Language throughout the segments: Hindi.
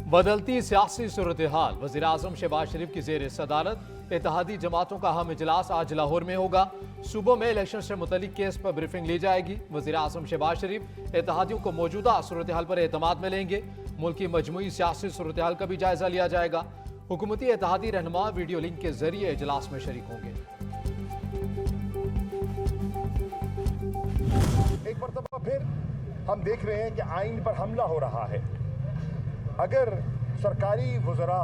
बदलती सियासी सूरत हाल, वज़ीर आज़म शहबाज शरीफ की ज़ेर सदारत इत्तेहादी जमातों का अहम इजलास आज लाहौर में होगा। सूबों में इलेक्शन से मुतल्लिक केस पर ब्रीफिंग ली जाएगी। वज़ीर आज़म शहबाज शरीफ इत्तेहादियों को मौजूदा सूरत हाल पर एतमाद में लेंगे। मुल्क की मजमूई सियासी सूरत हाल का भी जायजा लिया जाएगा। हुकूमती इत्तेहादी रहनुमा वीडियो लिंक के जरिए इजलास में शरीक होंगे। एक मरतबा फिर हम देख रहे हैं कि आइन पर हमला हो रहा है। अगर सरकारी वज़रा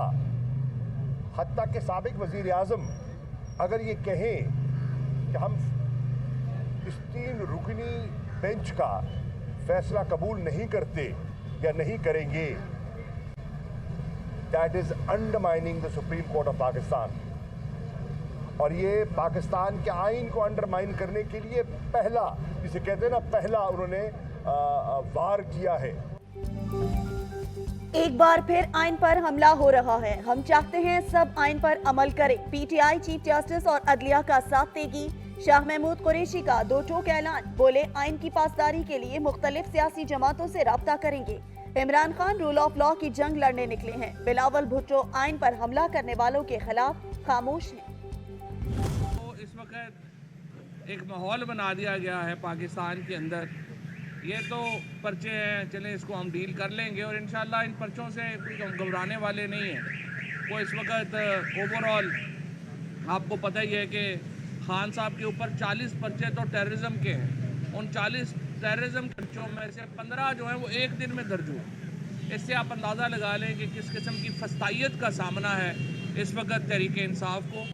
हत्ता के साबिक वज़ीर आज़म अगर ये कहें कि हम इस 3 रुकनी बेंच का फैसला कबूल नहीं करते या नहीं करेंगे, that is undermining the supreme court of Pakistan. और ये पाकिस्तान के आइन को अंडरमाइन करने के लिए पहला, जिसे कहते हैं ना, पहला उन्होंने वार किया है। एक बार फिर आइन पर हमला हो रहा है। हम चाहते हैं सब आइन पर अमल करें। पीटीआई चीफ जस्टिस और अदलिया का साथ देगी। शाह महमूद कुरैशी का दो टोक ऐलान, बोले आइन की पासदारी के लिए मुख्तलिफ सियासी जमातों से राब्ता करेंगे। Imran Khan rule of law की जंग लड़ने निकले हैं। बिलावल भुट्टो आइन पर हमला करने वालों के खिलाफ खामोश हैं। तो इस वक्त एक माहौल बना दिया गया है पाकिस्तान के अंदर। ये तो पर्चे हैं, चलें इसको हम डील कर लेंगे और इंशाल्लाह इन पर्चों से कोई घबराने वाले नहीं हैं। वो इस वक्त ओवरऑल आपको पता ही है कि खान साहब के ऊपर 40 पर्चे तो टेररिज्म के हैं। उन 40 टेररिज्म पर्चों में से 15 जो हैं वो एक दिन में दर्ज हुए। इससे आप अंदाज़ा लगा लें कि किस किस्म की फस्तायत का सामना है इस वक्त तहरीक इंसाफ को।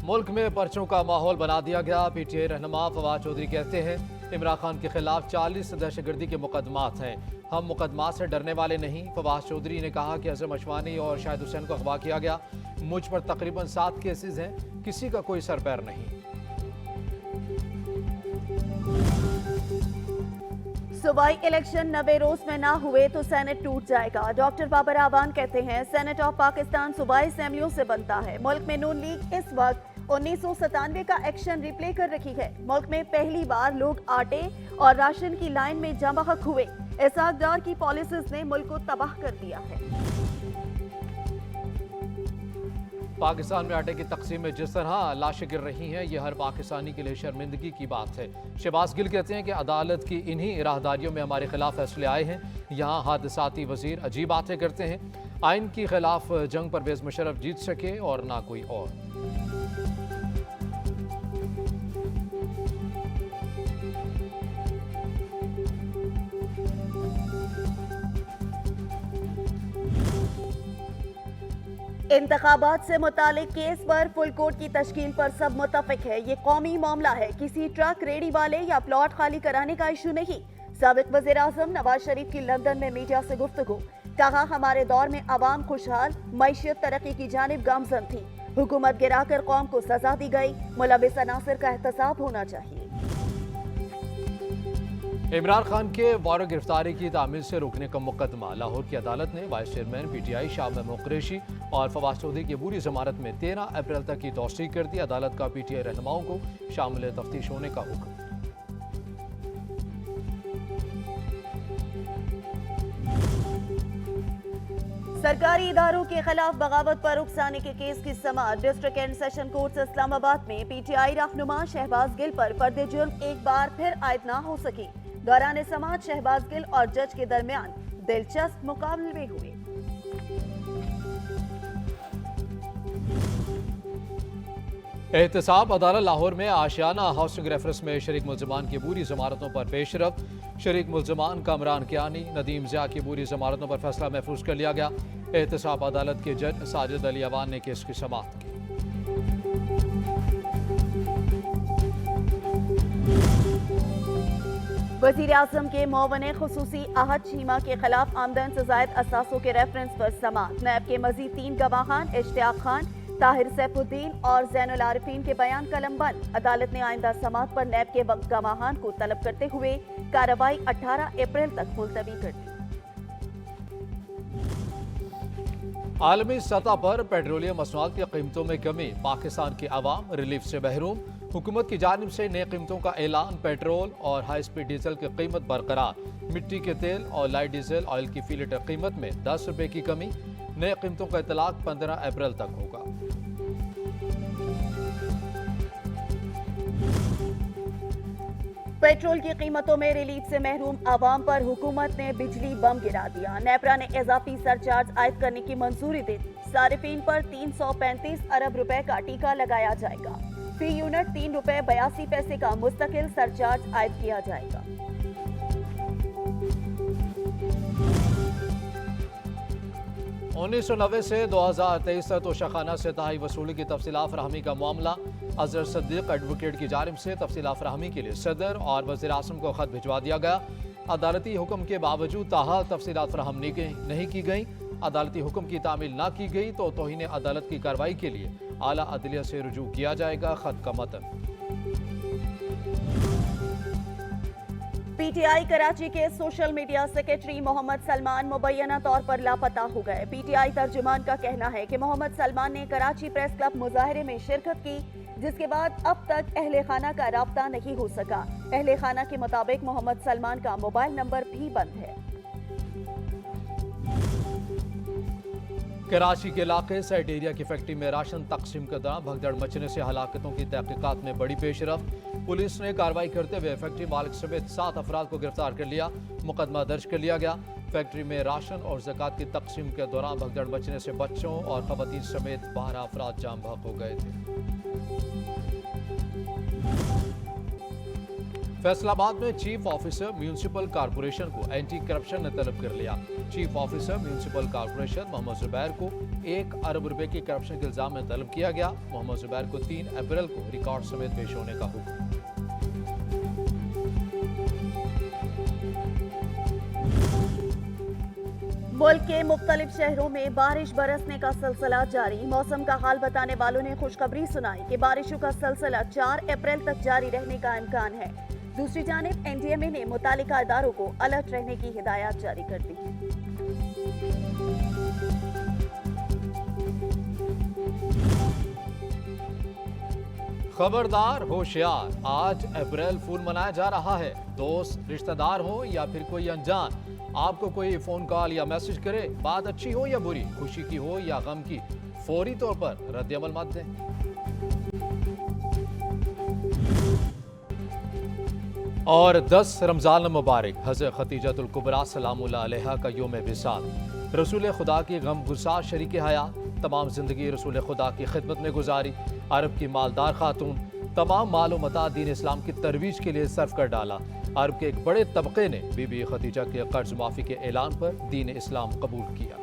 मुल्क में पर्चों का माहौल बना दिया गया। पीटीआई रहनुमा फवाद चौधरी कहते हैं इमरान खान के खिलाफ 40 दहशतगर्दी के मुकदमात हैं। हम मुकदमात से डरने वाले नहीं। फवाद चौधरी ने कहा कि अज़म अशवानी और शाहिद हुसैन को अगवा किया गया। मुझ पर तकरीबन 7 केसेस हैं, किसी का कोई सर पैर नहीं। सूबाई इलेक्शन 90 रोज में ना हुए तो सेनेट टूट जाएगा। डॉक्टर बाबर आवान कहते हैं सेनेट ऑफ पाकिस्तान सूबाई असेंबलियों से बनता है। मुल्क में नून लीग इस वक्त 1997 का एक्शन रिप्ले कर रही है। मुल्क में पहली बार लोग आटे और राशन की लाइन में जमा हुए। इसहाक डार की पॉलिसीज ने मुल्क को तबाह कर दिया है। पाकिस्तान में आटे की तकसीम में जिस तरह लाशें गिर रही हैं, यह हर पाकिस्तानी के लिए शर्मिंदगी की बात है। शहबाज गिल कहते हैं कि अदालत की इन्हीं राहदारियों में हमारे खिलाफ फैसले आए हैं। यहाँ हादसाती वजीर अजीब बातें करते हैं। आइन की खिलाफ जंग परवेज मुशर्रफ जीत सके और ना कोई और। इंतखाबात से मुतालिक केस पर फुल कोर्ट की तश्कील पर सब मुत्तफिक है। ये कौमी मामला है, किसी ट्रक रेडी वाले या प्लॉट खाली कराने का इशू नहीं। साबिक वज़ीर आज़म नवाज शरीफ की लंदन में मीडिया से गुफ्तगू, कहा हमारे दौर में अवाम खुशहाल, मईशत तरक्की की जानिब गामजन थी। हुकूमत गिराकर कौम को सजा दी गई। मुलविस अनासर का एहतसाब होना चाहिए। इमरान खान के वार गिरफ्तारी की तामील से रोकने का मुकदमा। लाहौर की अदालत ने vice chairman PTI Shah Mahmood Qureshi और फवाद चौधरी की पूरी जमानत में 13 अप्रैल तक की तौसीक कर दी। अदालत का पीटीआई रहनुमाओं को शामिल तफ्तीश होने का हुक्म। सरकारी इदारों के खिलाफ बगावत पर उकसाने के केस की समाअत। District and session court Islamabad में पीटीआई रहनुमा शहबाज गिल पर पर्दे जुर्म एक बार फिर आयद ना हो सकी। दौरान समाअत शहबाज गिल और जज के दरमियान दिलचस्प मुकाबले हुए। एहतसाब अदालत लाहौर में आशियाना हाउसिंग रेफरेंस में शरीक मुल्ज़मान की पूरी जमानतों पर पेशरफ। शरीक मुल्ज़मान कामरान कियानी, नदीम ज़िया की पूरी जमानतों पर फैसला महफूज कर लिया गया। एहतसाब अदालत के जज साजिद अली अवान ने केस की समाअत की। वजीर आजम के मौवने खुसूसी आहद चीमा के खिलाफ आमदन से जायद असासों के रेफरेंस पर समाअत। नैब के मजीद 3 गवाहान इश्तियाक खान, ताहिर सैफुद्दीन और जैनुल आरिफीन के बयान कलमबंद। अदालत ने आइंदा समाअत पर नैब के गवाहान को तलब करते हुए कार्रवाई 18 अप्रैल तक मुलतवी कर दी। आलमी सतह पर पेट्रोलियम मसनूआत की कीमतों में कमी, पाकिस्तान की आवाम रिलीफ से महरूम। हुकूमत की जानिब से नए कीमतों का ऐलान। पेट्रोल और हाई स्पीड डीजल की कीमत बरकरार। मिट्टी के तेल और लाइट डीजल ऑयल की फी लीटर कीमत में 10 रुपए की कमी। नए कीमतों का इतलाक 15 अप्रैल तक होगा। पेट्रोल की कीमतों में रिलीफ से महरूम आवाम पर हुकूमत ने बिजली बम गिरा दिया। नेपरा ने इजाफी सरचार्ज आयद करने की मंजूरी दे दी। सारिफीन पर 335 अरब रुपए का टीका लगाया जाएगा। फी यूनिट 3 रुपए 82 पैसे का मुस्तकिल सरचार्ज आयद किया जाएगा। उन्नीस सौ 1990 से 2023 तक तोशाखाना से तहाई वसूली की तफसीलात फराहमी का मामला। अजहर सद्दीक एडवोकेट की जानिब से तफसीलात फराहमी के लिए सदर और वज़ीर आज़म को खत भिजवा दिया गया। अदालती हुक्म के बावजूद ताहाल तफसीलात फराहम नहीं की गई। अदालती हुक्म की तामील ना की गई तो तौहीन अदालत की कार्रवाई के लिए आला अदलिया से रुजू किया जाएगा। खत का मतन। पीटीआई कराची के social media secretary Mohammad Salman मुबैना तौर पर लापता हो गए। पीटीआई तर्जुमान का कहना है कि मोहम्मद सलमान ने कराची प्रेस क्लब मुजाहरे में शिरकत की, जिसके बाद अब तक अहले खाना का राब्ता नहीं हो सका। अहले खाना के मुताबिक मोहम्मद सलमान का मोबाइल नंबर भी बंद है। कराची के इलाके साइड एरिया की फैक्ट्री में राशन तकसीम के दौरान भगदड़ मचने से हलाकतों की तहकीकात में बड़ी पेशरफ। पुलिस ने कार्रवाई करते हुए फैक्ट्री मालिक समेत 7 अफराद को गिरफ्तार कर लिया। मुकदमा दर्ज कर लिया गया। फैक्ट्री में राशन और ज़कात की तकसीम के दौरान भगदड़ मचने से बच्चों और खवातीन समेत 12 अफराद जाम बहक हो गए थे। फैसलाबाद में चीफ ऑफिसर म्यूनिसिपल कॉरपोरेशन को एंटी करप्शन ने तलब कर लिया। Chief officer municipal corporation Mohammad Zubair को 1 अरब रुपए के करप्शन के इल्जाम में तलब किया गया। मोहम्मद जुबैर को 3 अप्रैल को रिकॉर्ड समेत पेश होने का हुक्म। मुल्क के मुख्तलिफ शहरों में बारिश बरसने का सिलसिला जारी। मौसम का हाल बताने वालों ने खुशखबरी सुनाई कि बारिशों का सिलसिला 4 अप्रैल तक जारी रहने का इम्कान है। दूसरी जानिब एनडीएमए ने मुतालिका इदारों को अलर्ट रहने की हिदायत जारी कर दी है। खबरदार होशियार, आज अप्रैल फूल मनाया जा रहा है। दोस्त रिश्तेदार हो या फिर कोई अनजान आपको कोई फोन कॉल या मैसेज करे, बात अच्छी हो या बुरी, खुशी की हो या गम की, फौरी तौर पर रद्द-ए-अमल मत दें। और 10 रमजान मुबारक। हज़रत खतीजतुल कुबरा सलामुल्लाह अलैहा का योम विसाल। रसूल खुदा की गम गुसार शरीक हयात, तमाम जिंदगी रसूल खुदा की खिदमत में गुजारी। अरब की मालदार खातून, तमाम मालो मता दीन इस्लाम की तरवीज के लिए सर्फ कर डाला। अरब के एक बड़े तबके ने बीबी खदीजा के कर्ज माफी के ऐलान पर दीन इस्लाम कबूल किया।